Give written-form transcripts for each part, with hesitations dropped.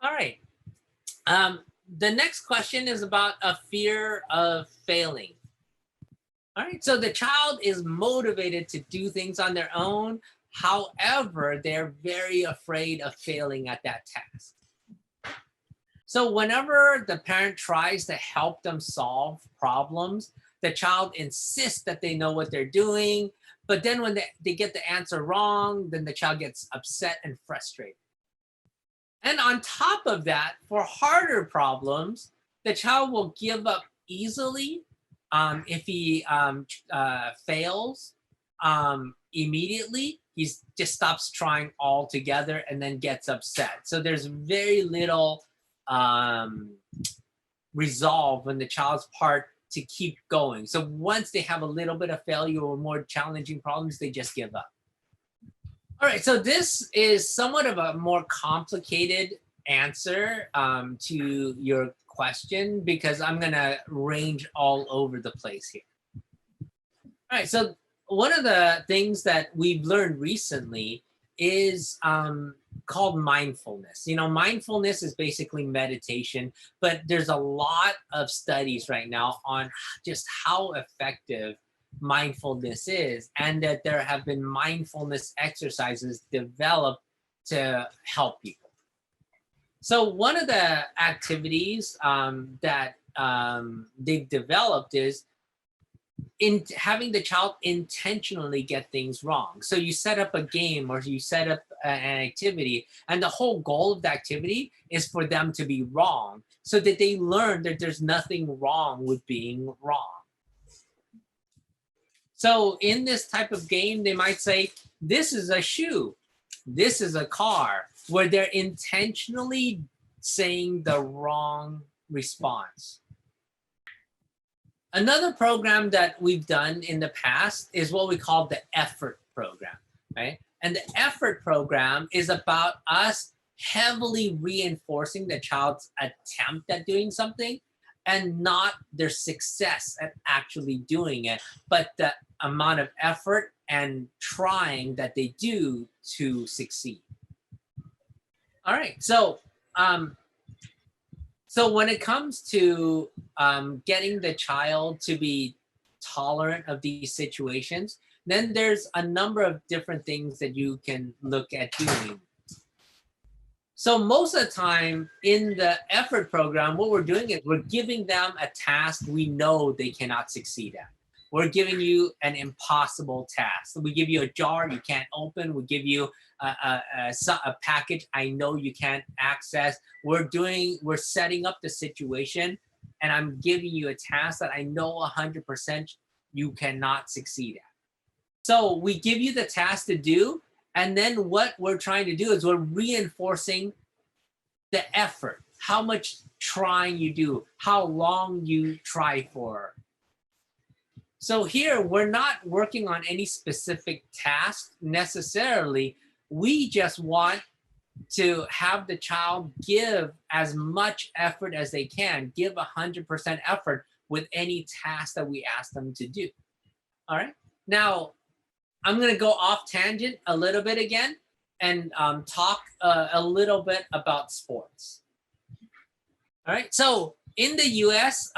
All right. The next question is about a fear of failing. All right. So the child is motivated to do things on their own. However, they're very afraid of failing at that task. So whenever the parent tries to help them solve problems, the child insists that they know what they're doing. But then when they get the answer wrong, then the child gets upset and frustrated. And on top of that, for harder problems, the child will give up easily if he fails immediately. He just stops trying altogether and then gets upset. So there's very little resolve on the child's part to keep going. So once they have a little bit of failure or more challenging problems, they just give up. All right, so this is somewhat of a more complicated answer to your question because I'm gonna range all over the place here. All right, so one of the things that we've learned recently is called mindfulness. You know, mindfulness is basically meditation, but there's a lot of studies right now on just how effective mindfulness is, and that there have been mindfulness exercises developed to help people. So one of the activities that they've developed is in having the child intentionally get things wrong. So you set up a game or you set up an activity, and the whole goal of the activity is for them to be wrong so that they learn that there's nothing wrong with being wrong. So in this type of game, they might say, this is a shoe, this is a car, where they're intentionally saying the wrong response. Another program that we've done in the past is what we call the effort program, right? And the effort program is about us heavily reinforcing the child's attempt at doing something and not their success at actually doing it, but the amount of effort and trying that they do to succeed. All right, so when it comes to getting the child to be tolerant of these situations, then there's a number of different things that you can look at doing. So most of the time in the effort program, what we're doing is we're giving them a task we know they cannot succeed at. We're giving you an impossible task. We give you a jar you can't open. We give you a package I know you can't access. We're setting up the situation, and I'm giving you a task that I know 100% you cannot succeed at. So we give you the task to do, and then what we're trying to do is we're reinforcing the effort, how much trying you do, how long you try for. So here, we're not working on any specific task necessarily. We just want to have the child give as much effort as they can, give 100% effort with any task that we ask them to do. All right. Now, I'm going to go off tangent a little bit again and talk a little bit about sports. All right. So in the US,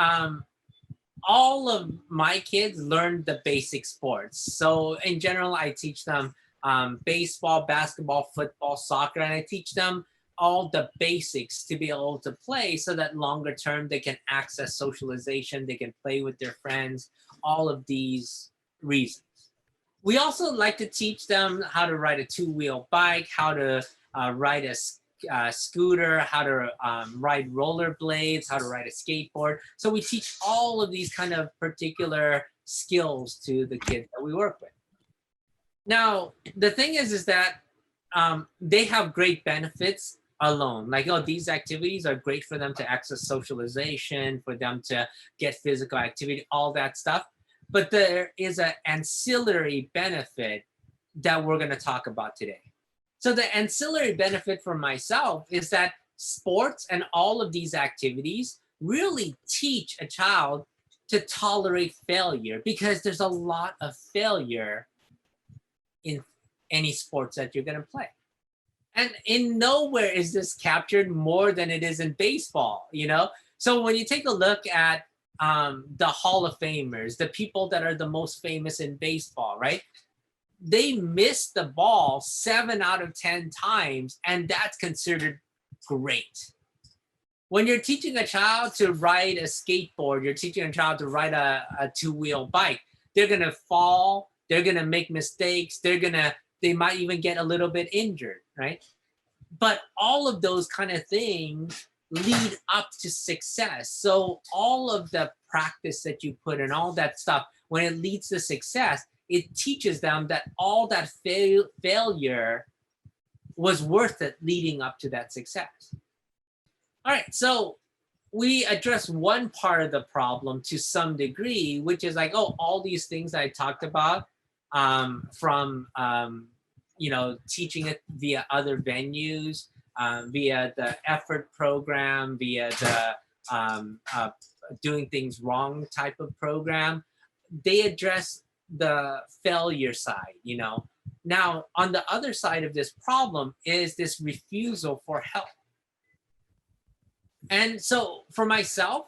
all of my kids learn the basic sports. So in general, I teach them baseball, basketball, football, soccer, and I teach them all the basics to be able to play so that longer term they can access socialization, they can play with their friends, all of these reasons. We also like to teach them how to ride a two-wheel bike, how to ride a scooter, how to ride rollerblades, how to ride a skateboard. So we teach all of these kind of particular skills to the kids that we work with. Now, the thing is that they have great benefits alone. Like, oh, these activities are great for them to access socialization, for them to get physical activity, all that stuff. But there is an ancillary benefit that we're going to talk about today. So the ancillary benefit for myself is that sports and all of these activities really teach a child to tolerate failure, because there's a lot of failure in any sports that you're going to play. And in nowhere is this captured more than it is in baseball, you know? So when you take a look at the Hall of Famers, the people that are the most famous in baseball, right? They miss the ball 7 out of 10 times, and that's considered great. When you're teaching a child to ride a skateboard, you're teaching a child to ride a two-wheel bike, they're gonna fall, they're gonna make mistakes, they might even get a little bit injured, right? But all of those kind of things lead up to success. So all of the practice that you put in, all that stuff, when it leads to success, it teaches them that all that failure was worth it leading up to that success. All right, so we address one part of the problem to some degree, which is like, oh, all these things I talked about from teaching it via other venues, via the effort program, via the doing things wrong type of program. They address the failure side, you know. Now, on the other side of this problem is this refusal for help. And so for myself,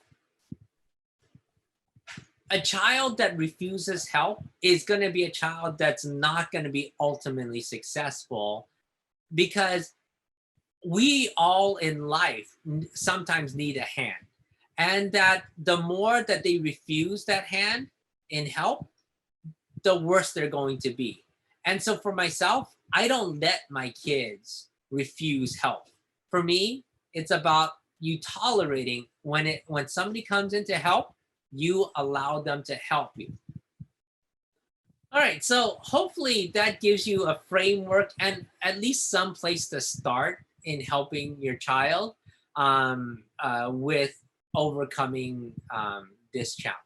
a child that refuses help is going to be a child that's not going to be ultimately successful, because we all in life sometimes need a hand. And that the more that they refuse that hand in help, the worse they're going to be. And so for myself, I don't let my kids refuse help. For me, it's about you tolerating when somebody comes in to help, you allow them to help you. All right, so hopefully that gives you a framework and at least some place to start in helping your child with overcoming this challenge.